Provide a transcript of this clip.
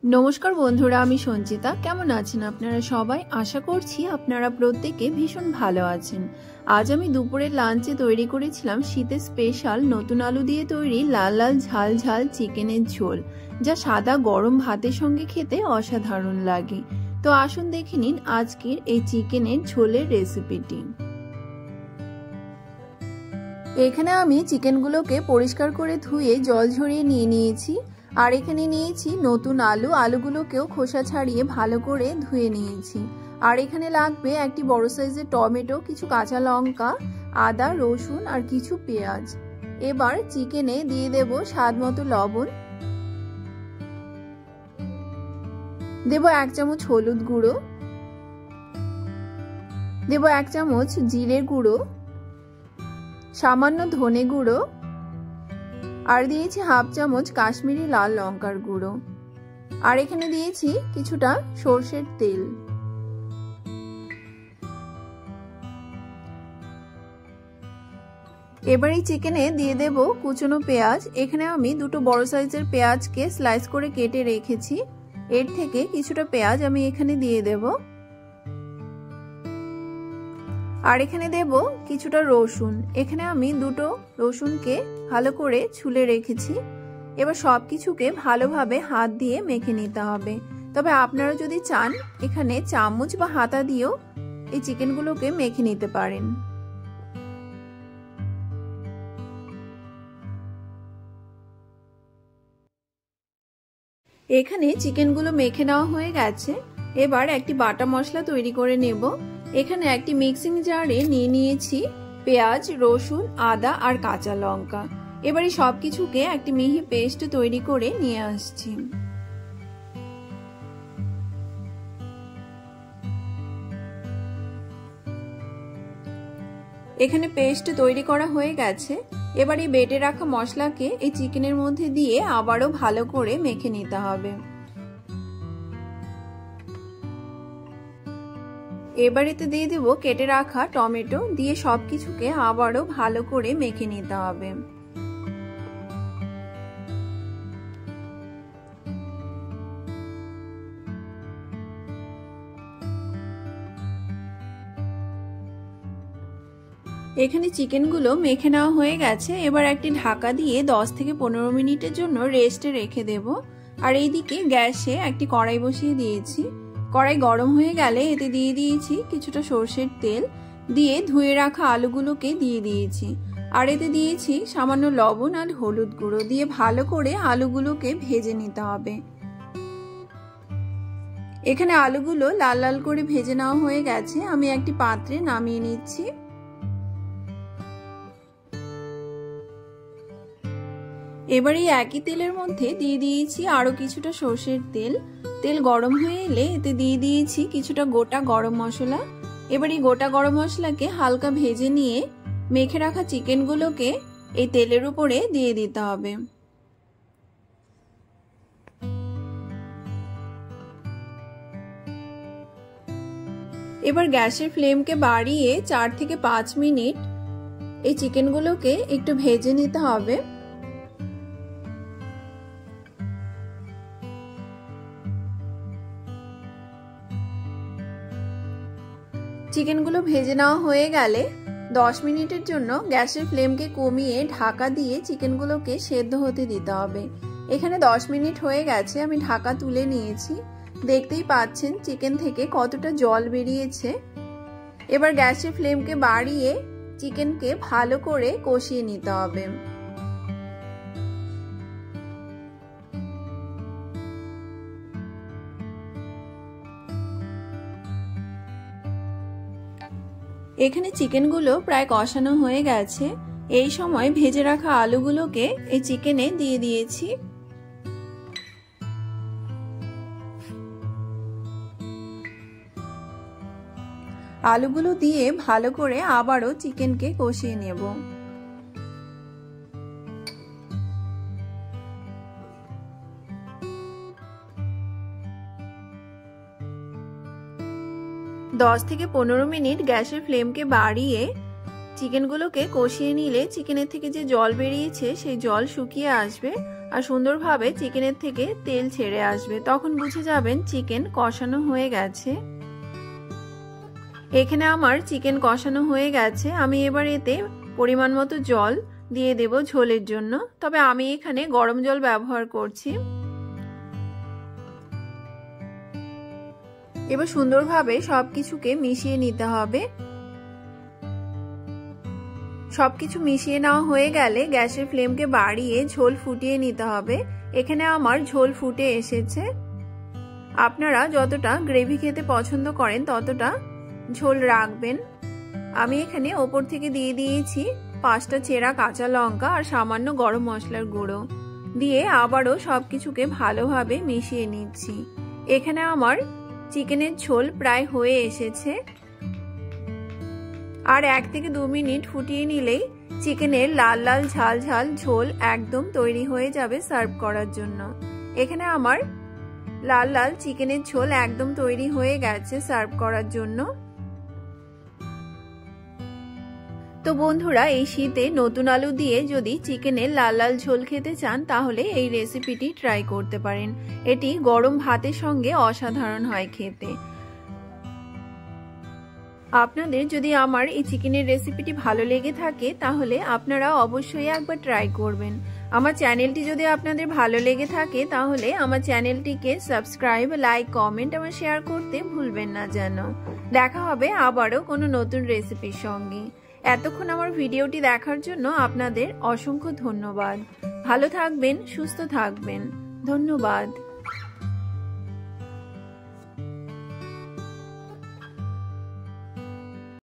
नमस्कार बंधुरा आमी संचिता केमन आছেন আপনারা সবাই आशा করছি আপনারা প্রত্যেকে ভীষণ ভালো আছেন। আজ আমি দুপুরের লাঞ্চে তৈরি করেছিলাম শীতের স্পেশাল নতুন আলু দিয়ে তৈরি লাল লাল ঝাল ঝাল চিকেনের ঝোল, যা সাদা গরম ভাতের সঙ্গে খেতে অসাধারণ লাগে। তো আসুন দেখে নিন আজকের এই চিকেনের ঝোলের রেসিপিটি। এখানে আমি চিকেনগুলোকে পরিষ্কার করে ধুয়ে জল ঝরিয়ে নিয়ে নিয়েছি। আর এখানে নিয়েছি নতুন আলু, আলুগুলোকেও খোসা ছাড়িয়ে ভালো করে ধুয়ে নিয়েছি। আর এখানে লাগবে একটি বড় সাইজের টমেটো, কিছু কাঁচা লঙ্কা, আদা, রসুন আর কিছু পেঁয়াজ। এবার চিকেনে দিয়ে দেব স্বাদ মতো লবণ, দেব 1 চামচ হলুদ গুঁড়ো, দেব 1 চামচ জিরের গুঁড়ো, সামান্য ধনে গুঁড়ো আর দিয়েছি হাফ চামচ কাশ্মীরি লাল লঙ্কার গুঁড়ো। আর এখানে দিয়েছি কিছুটা সরষের তেল। এবার এই চিকেনে দিয়ে দেব কুচনো পেঁয়াজ। এখানে আমি দুটো বড় সাইজের পেঁয়াজকে স্লাইস করে কেটে রেখেছি। এর থেকে কিছুটা পেঁয়াজ আমি এখানে দিয়ে দেব। আর এখানে দেব কিছুটা রসুন। এখানে আমি দুটো রসুনকে ভালো করে ছুলে রেখেছি। এবার সবকিছুকে ভালোভাবে হাত দিয়ে মেখে নিতে হবে। তবে আপনারা যদি চান এখানে চামচ বা হাতা দিয়েও এই চিকেনগুলোকে মেখে নিতে পারেন। এখানে চিকেনগুলো মেখে নেওয়া হয়ে গেছে। এবার একটি বাটা মশলা তৈরি করে নেব। এখানে একটি মিক্সিং জারে নিয়ে নিয়েছি পেঁয়াজ, রসুন, আদা আর কাঁচা লঙ্কা। এবারে সবকিছুকে একটি মিহি পেস্ট তৈরি করে নিয়ে আসছি। এখানে পেস্ট তৈরি করা হয়ে গেছে। এবার এই বেটে রাখা মশলাকে এই চিকেনের মধ্যে দিয়ে আবারও ভালো করে মেখে নিতে হবে। এবার এতে দিয়ে দেব কেটে রাখা টমেটো, দিয়ে সবকিছুকে আবারও ভালো করে মেখে নিতে হবে। এখানে চিকেনগুলো মেখে নেওয়া হয়ে গেছে। এবার একটি ঢাকা দিয়ে 10 থেকে 15 মিনিটের জন্য রেস্টে রেখে দেব। আর এইদিকে গ্যাসে একটি কড়াই বসিয়ে দিয়েছি। কড়াই গরম হয়ে গেলে এতে দিয়ে দিয়েছি কিছুটা সরষের তেল, দিয়ে ধুয়ে রাখা আলুগুলোকে দিয়ে দিয়েছি। আর এতে দিয়েছি সামান্য লবণ আর হলুদ গুঁড়ো, দিয়ে ভালো করে আলুগুলোকে ভেজে নিতে হবে। এখানে আলুগুলো লাল লাল করে ভেজে নেওয়া হয়ে গেছে। আমি একটি পাত্রে নামিয়ে নিচ্ছি। এবার এই একই তেলের মধ্যে দিয়ে দিয়েছি আরো কিছুটা সরষের তেল। তেল গরম হয়ে এলে এতে দিয়ে দিয়েছি কিছুটা গোটা গরম মশলা। এবার এই গোটা গরম মশলাকে হালকা ভেজে নিয়ে মেখে রাখা চিকেনগুলোকে এই তেলের উপরে দিয়ে দিতে হবে। এবার গ্যাসের ফ্লেমকে বাড়িয়ে 4 থেকে 5 মিনিট এই চিকেনগুলোকে একটু ভেজে নিতে হবে। চিকেনগুলো ভেজে নেওয়া হয়ে গেলে 10 মিনিটের জন্য গ্যাসের ফ্লেমকে কমিয়ে ঢাকা দিয়ে চিকেনগুলোকে সেদ্ধ হতে দিতে হবে। এখানে 10 মিনিট হয়ে গেছে, আমি ঢাকা তুলে নিয়েছি। দেখতেই পাচ্ছেন চিকেন থেকে কতটা জল বেরিয়েছে। এবার গ্যাসের ফ্লেমকে বাড়িয়ে চিকেনকে ভালো করে কষিয়ে নিতে হবে। এখানে চিকেনগুলো প্রায় কষানো হয়ে গেছে। এই সময় ভেজে রাখা আলুগুলোকে এই চিকেনে দিয়ে দিয়েছি। আলুগুলো দিয়ে ভালো করে আবারও চিকেনকে কষিয়ে নেব। 10 থেকে 15 মিনিট গ্যাসের ফ্লেমকে বাড়িয়ে চিকেনগুলোকে কষিয়ে নিলে চিকেনের থেকে যে জল বেরিয়েছে সেই জল শুকিয়ে আসবে আর সুন্দরভাবে চিকেনের থেকে তেল ছেড়ে আসবে, তখন বুঝে যাবেন চিকেন কষানো হয়ে গেছে। এখানে আমার চিকেন কষানো হয়ে গেছে। আমি এবার এতে পরিমাণ মতো জল দিয়ে দেব ঝোলের জন্য, তবে আমি এখানে গরম জল ব্যবহার করছি। এবার সুন্দরভাবে সবকিছুকে মিশিয়ে নিতে হবে। সবকিছু মিশিয়ে নেওয়া হয়ে গেলে গ্যাসের ফ্লেমকে বাড়িয়ে ঝোল ফুটিয়ে নিতে হবে। এখানে আমার ঝোল ফুটে এসেছে। আপনারা যতটা গ্রেভি খেতে পছন্দ করেন ততটা ঝোল রাখবেন। আমি এখানে ওপর থেকে দিয়ে দিয়েছি 5টা চেরা কাঁচা লঙ্কা আর সামান্য গরম মশলার গুঁড়ো দিয়ে আবারও সবকিছুকে ভালোভাবে মিশিয়ে নিচ্ছি। এখানে আমার চিকেনের ঝোল প্রায় হয়ে এসেছে। আর 1 থেকে 2 মিনিট ফুটিয়ে নিলেই চিকেনের লাল লাল ঝাল ঝাল ঝোল একদম তৈরি হয়ে যাবে সার্ভ করার জন্য। এখানে আমার লাল লাল চিকেনের ঝোল একদম তৈরি হয়ে গেছে সার্ভ করার জন্য। তো বন্ধুরা, এই শীতে নতুন আলু দিয়ে যদি চিকেনের লাল লাল ঝোল খেতে চান তাহলে এই রেসিপিটি ট্রাই করতে পারেন। এটি গরম ভাতের সঙ্গে অসাধারণ হয় খেতে। আপনাদের যদি আমার এই চিকেনের রেসিপিটি ভালো লেগে থাকে তাহলে আপনারা অবশ্যই একবার ট্রাই করবেন। আমার চ্যানেলটি যদি আপনাদের ভালো লেগে থাকে তাহলে আমার চ্যানেলটিকে সাবস্ক্রাইব, লাইক, কমেন্ট এবং শেয়ার করতে ভুলবেন না যেন। দেখা হবে আবারও কোনো নতুন রেসিপির সঙ্গে। এতক্ষণ আমার ভিডিওটি দেখার জন্য আপনাদের অসংখ্য ধন্যবাদ। ভালো থাকবেন, সুস্থ থাকবেন। ধন্যবাদ।